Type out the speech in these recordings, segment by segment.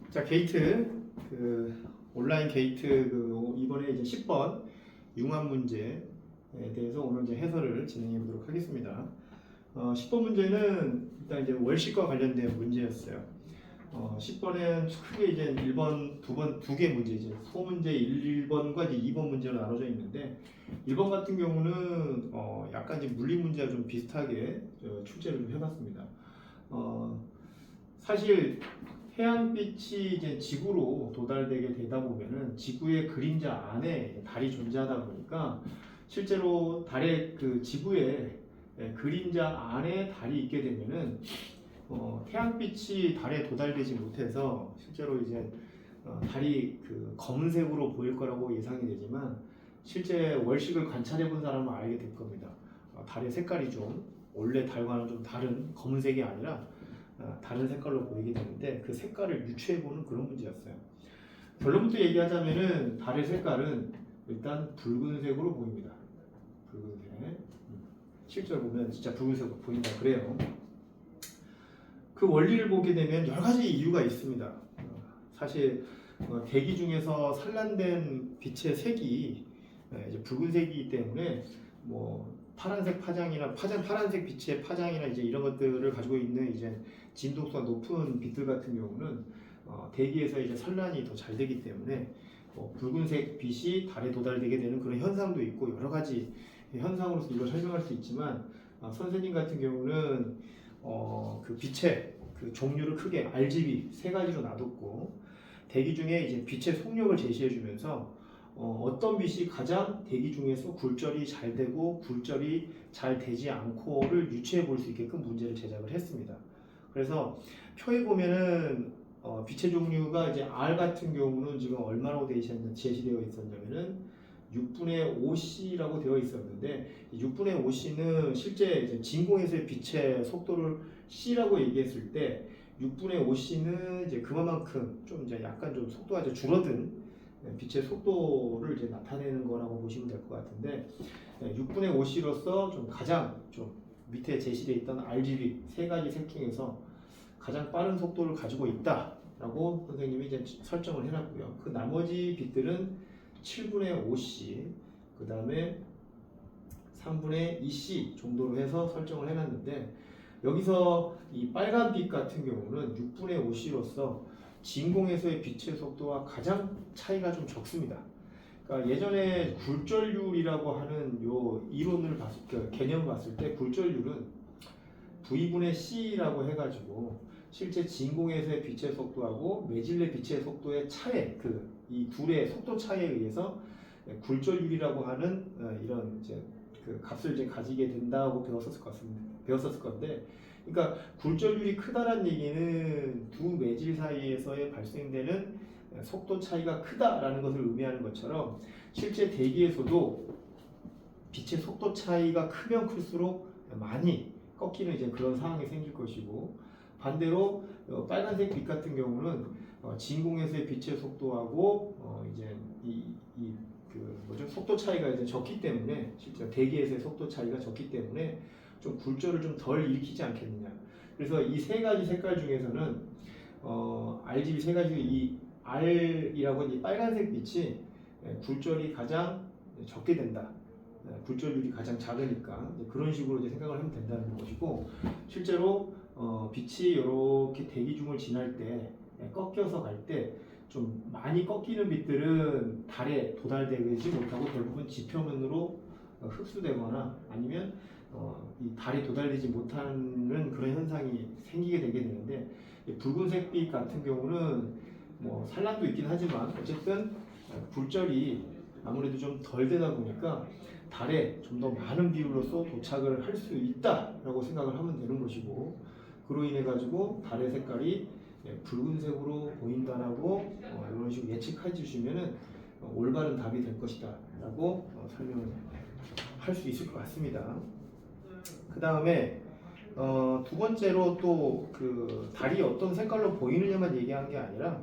자, 게이트 온라인 게이트 이번에 이제 10번 융합 문제에 대해서 오늘 이제 해설을 진행해 보도록 하겠습니다. 10번 문제는 일단 이제 월식과 관련된 문제였어요. 10번은 크게 이제 1번, 2개 문제, 이제 소문제 1번과 이제 2번 문제로 나눠져 있는데 1번 같은 경우는 약간 이제 물리 문제와 좀 비슷하게 출제를 좀 해봤습니다. 사실 태양빛이 이제 지구로 도달되게 되다 보면은 지구의 그림자 안에 달이 존재하다 보니까 실제로 달의 그 지구의 그림자 안에 달이 있게 되면은 태양빛이 달에 도달되지 못해서 실제로 이제 달이 그 검은색으로 보일 거라고 예상이 되지만 실제 월식을 관찰해 본 사람은 알게 될 겁니다. 달의 색깔이 좀 원래 달과는 좀 다른 검은색이 아니라 다른 색깔로 보이게 되는데 그 색깔을 유추해보는 그런 문제였어요. 결론부터 얘기하자면은 달의 색깔은 일단 붉은색으로 보입니다. 붉은색. 실제로 보면 진짜 붉은색으로 보인다 그래요. 그 원리를 보게 되면 여러 가지 이유가 있습니다. 사실 대기 중에서 산란된 빛의 색이 이제 붉은색이기 때문에 뭐 파란색 파장이나 파란색 빛의 파장이나 이제 이런 것들을 가지고 있는 이제 진동수가 높은 빛들 같은 경우는 대기에서 이제 산란이 더 잘 되기 때문에 붉은색 빛이 달에 도달되게 되는 그런 현상도 있고 여러 가지 현상으로서 이걸 설명할 수 있지만 선생님 같은 경우는 그 빛의 그 종류를 크게 RGB 세 가지로 놔뒀고 대기 중에 이제 빛의 속력을 제시해주면서 어떤 빛이 가장 대기 중에서 굴절이 잘 되고 굴절이 잘 되지 않고를 유추해 볼 수 있게끔 문제를 제작을 했습니다. 그래서 표에 보면은 빛의 종류가 이제 R 같은 경우는 지금 얼마라고 제시되어 있었냐면은 6분의 5c라고 되어 있었는데 6분의 5c는 실제 이제 진공에서의 빛의 속도를 c라고 얘기했을 때 6분의 5c는 이제 그만큼 좀 이제 약간 좀 속도가 이제 줄어든 빛의 속도를 이제 나타내는 거라고 보시면 될 것 같은데 6분의 5c로서 좀 가장 좀 밑에 제시되어 있던 RGB 세 가지 색 중에서 가장 빠른 속도를 가지고 있다라고 선생님이 이제 설정을 해놨고요. 그 나머지 빛들은 7분의 5c, 그 다음에 3분의 2c 정도로 해서 설정을 해놨는데 여기서 이 빨간 빛 같은 경우는 6분의 5c로서 진공에서의 빛의 속도와 가장 차이가 좀 적습니다. 그러니까 예전에 굴절률이라고 하는 요 이론을 개념을 봤을 때 굴절률은 V분의 C라고 해가지고 실제 진공에서의 빛의 속도하고 매질내 빛의 속도의 차이, 이 둘의 속도 차이에 의해서 굴절률이라고 하는 이런 이제 그 값을 이제 가지게 된다고 배웠었을 건데, 그러니까 굴절률이 크다란 얘기는 두 매질 사이에서의 발생되는 속도 차이가 크다라는 것을 의미하는 것처럼 실제 대기에서도 빛의 속도 차이가 크면 클수록 많이 꺾이는 이제 그런 상황이 생길 것이고, 반대로 빨간색 빛 같은 경우는 진공에서의 빛의 속도하고 이제 속도 차이가 이제 적기 때문에 실제 대기에서의 속도 차이가 적기 때문에 좀 굴절을 좀 덜 일으키지 않겠느냐. 그래서 이 세 가지 색깔 중에서는 RGB 세 가지 이 R이라고 이 빨간색 빛이 굴절이 가장 적게 된다. 굴절률이 가장 작으니까 그런 식으로 이제 생각을 하면 된다는 것이고, 실제로 빛이 이렇게 대기 중을 지날 때 꺾여서 갈 때 좀 많이 꺾이는 빛들은 달에 도달되지 못하고 대부분 지표면으로 흡수되거나 아니면 이 달에 도달되지 못하는 그런 현상이 생기게 되게 되는데, 붉은색 빛 같은 경우는 뭐 산란도 있긴 하지만 어쨌든 굴절이 아무래도 좀 덜 되다 보니까 달에 좀 더 많은 비율로서 도착을 할 수 있다라고 생각을 하면 되는 것이고, 그로 인해 가지고 달의 색깔이 붉은색으로 보인다라고 이런 식으로 예측해 주시면은 올바른 답이 될 것이다라고 설명을 할 수 있을 것 같습니다. 그 다음에 두 번째로 또 그 달이 어떤 색깔로 보이느냐만 얘기한 게 아니라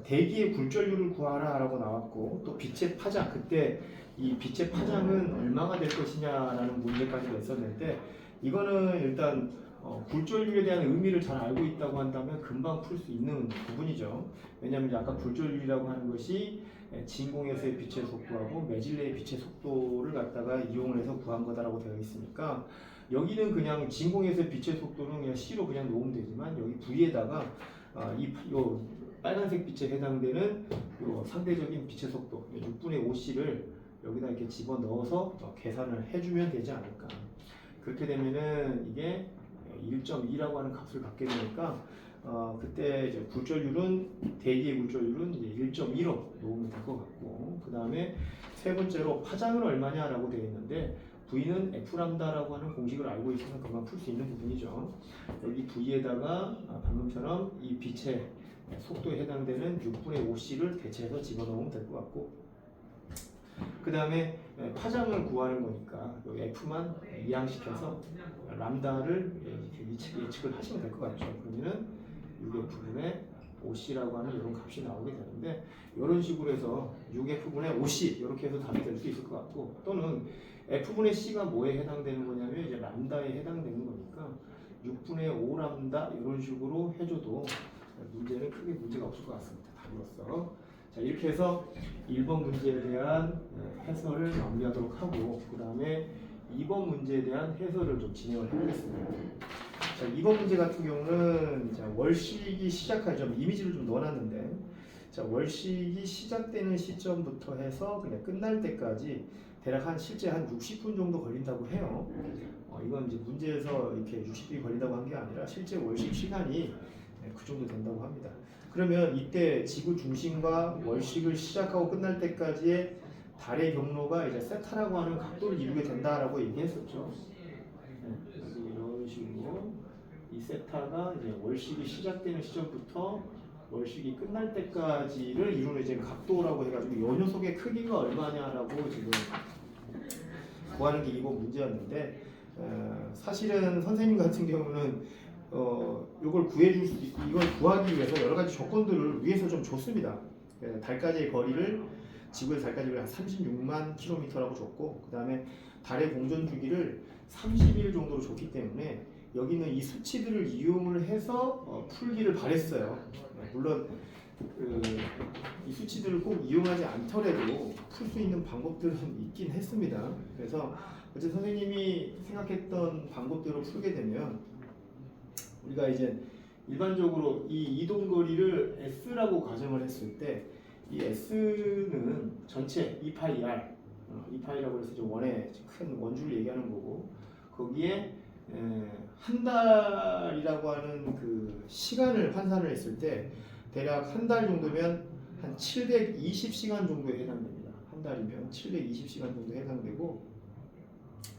대기의 굴절률을 구하라라고 나왔고, 또 빛의 파장, 그때 이 빛의 파장은 얼마가 될 것이냐라는 문제까지도 있었는데, 이거는 일단 굴절률에 대한 의미를 잘 알고 있다고 한다면 금방 풀 수 있는 부분이죠. 왜냐하면 이제 아까 굴절률이라고 하는 것이 진공에서의 빛의 속도하고 매질내의 빛의 속도를 갖다가 이용을 해서 구한 거다라고 되어 있으니까 여기는 그냥 진공에서의 빛의 속도는 그냥 C로 그냥 놓으면 되지만 여기 V에다가 요 빨간색 빛에 해당되는 요 상대적인 빛의 속도 6분의 5C를 여기다 이렇게 집어 넣어서 계산을 해주면 되지 않을까. 그렇게 되면은 이게 1.2라고 하는 값을 갖게 되니까 그때 이제 굴절률은 대기의 굴절률은 이제 1.2로 놓으면 될 것 같고, 그 다음에 세 번째로 파장은 얼마냐라고 되어 있는데 V는 F람다라고 하는 공식을 알고 있으면 금방 풀 수 있는 부분이죠. 여기 V에다가 방금처럼 이 빛의 속도에 해당되는 6분의 5C를 대체해서 집어넣으면 될 것 같고, 그 다음에 파장을 구하는 거니까 여기 F만 이항시켜서 람다를 예측을 하시면 될 것 같죠. 그러면은 6F분의 5C라고 하는 이런 값이 나오게 되는데, 이런 식으로 해서 6F분의 5C 이렇게 해서 답이 될 수 있을 것 같고, 또는 F분의 C가 뭐에 해당되는 거냐면 이제 람다에 해당되는 거니까 6분의 5람다 이런 식으로 해줘도 문제는 크게 문제가 없을 것 같습니다. 답으로서. 자, 이렇게 해서 1번 문제에 대한 해설을 마무리하도록 하고, 그 다음에 2번 문제에 대한 해설을 좀 진행을 해보겠습니다. 자, 2번 문제 같은 경우는 자, 월식이 시작하죠. 이미지를 좀 넣어놨는데, 자, 월식이 시작되는 시점부터 해서 그냥 끝날 때까지 대략 실제 한 60분 정도 걸린다고 해요. 이건 이제 문제에서 이렇게 60분이 걸린다고 한 게 아니라 실제 월식 시간이 그 정도 된다고 합니다. 그러면 이때 지구 중심과 월식을 시작하고 끝날 때까지의 달의 경로가 이제 세타라고 하는 각도를 이루게 된다라고 얘기했었죠. 이런 식으로 이 세타가 이제 월식이 시작되는 시점부터 월식이 끝날 때까지를 이루는 이제 각도라고 해가지고 이 녀석의 크기가 얼마냐라고 지금 구하는 게 이번 문제였는데, 사실은 선생님 같은 경우는 이걸 구해줄 수, 이걸 구하기 위해서 여러 가지 조건들을 위해서 좀 줬습니다. 달까지의 거리를 지구에서 달까지 한 36만 킬로미터라고 줬고, 그 다음에 달의 공전 주기를 30일 정도로 줬기 때문에 여기는 이 수치들을 이용을 해서 풀기를 바랬어요. 물론 이 수치들을 꼭 이용하지 않더라도 풀 수 있는 방법들은 있긴 했습니다. 그래서 어제 선생님이 생각했던 방법대로 풀게 되면 우리가 이제 일반적으로 이 이동 거리를 S라고 가정을 했을 때 이 S는 전체 2파이 R, 2파이라고 해서 이제 원의 큰 원주를 얘기하는 거고, 거기에 한 달이라고 하는 그 시간을 환산을 했을 때 대략 한 달 정도면 한 720시간 정도에 해당됩니다. 한 달이면 720시간 정도에 해당되고,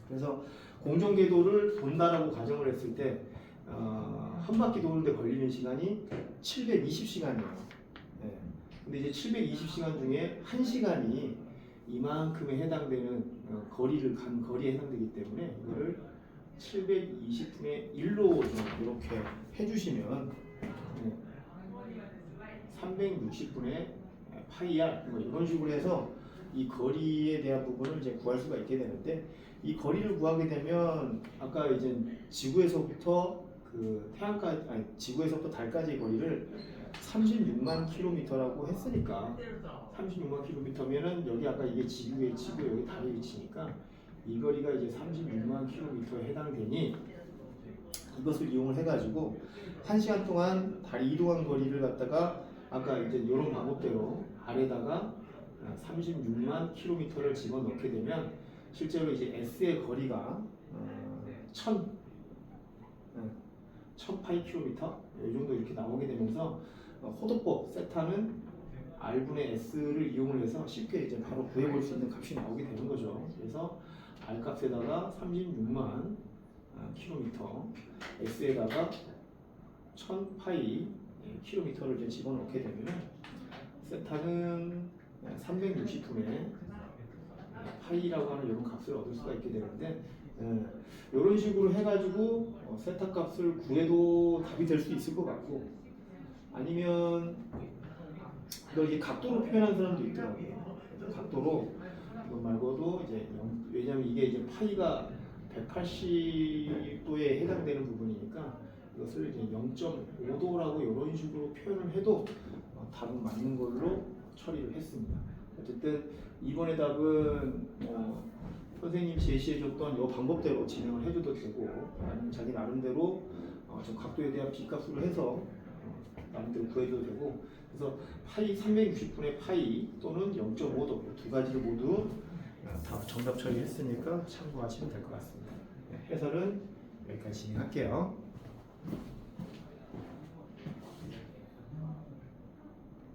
그래서 공전 궤도를 돈다라고 가정을 했을 때 한 바퀴 도는데 걸리는 시간이 720시간이에요. 근데 이제 720시간 중에 1시간이 이만큼에 해당되는 거리를 간 거리에 해당되기 때문에 이거를 720분의 1로 좀 이렇게 해주시면 360분의 파이 R 뭐 이런 식으로 해서 이 거리에 대한 부분을 이제 구할 수가 있게 되는데, 이 거리를 구하게 되면 아까 이제 지구에서부터 그 태양까지, 아니 지구에서부터 달까지의 거리를 36만 킬로미터라고 했으니까 36만 킬로미터면은 여기 아까 이게 지구의 위치고 여기 달의 위치니까 이 거리가 이제 36만 킬로미터에 해당되니 이것을 이용을 해가지고 1시간 동안 달이 이동한 거리를 갖다가 아까 이제 이런 방법대로 R에다가 36만 킬로미터를 집어넣게 되면 실제로 이제 S의 거리가 1000파이 킬로미터 이 정도 이렇게 나오게 되면서 호도법 세타는 R분의 S를 이용을 해서 쉽게 이제 바로 구해볼 수 있는 값이 나오게 되는 거죠. 그래서 R 값에다가 36만 킬로미터, S에다가 1000파이 킬로미터를 이제 집어넣게 되면 세타는 360분의 파이라고 하는 이런 값을 얻을 수가 있게 되는데, 이런 식으로 해가지고 세타 값을 구해도 답이 될 수 있을 것 같고, 아니면 이걸 이게 각도로 표현하는 사람도 있더라고요. 각도로 이것 말고도 이제 왜냐면 이게 이제 파이가 180도에 해당되는 부분이니까 이것을 이제 0.5도라고 이런 식으로 표현을 해도 답은 맞는 걸로 처리를 했습니다. 어쨌든 이번의 답은 선생님 제시해줬던 이 방법대로 진행을 해줘도 되고 아니면 자기 나름대로 좀 각도에 대한 비값으로 해서 나름대로 구해줘도 되고 그래서 파이 360분의 파이 또는 0.5도 두 가지를 모두 다 정답 처리했으니까 참고하시면 될 것 같습니다. 해설은 여기까지 진행할게요.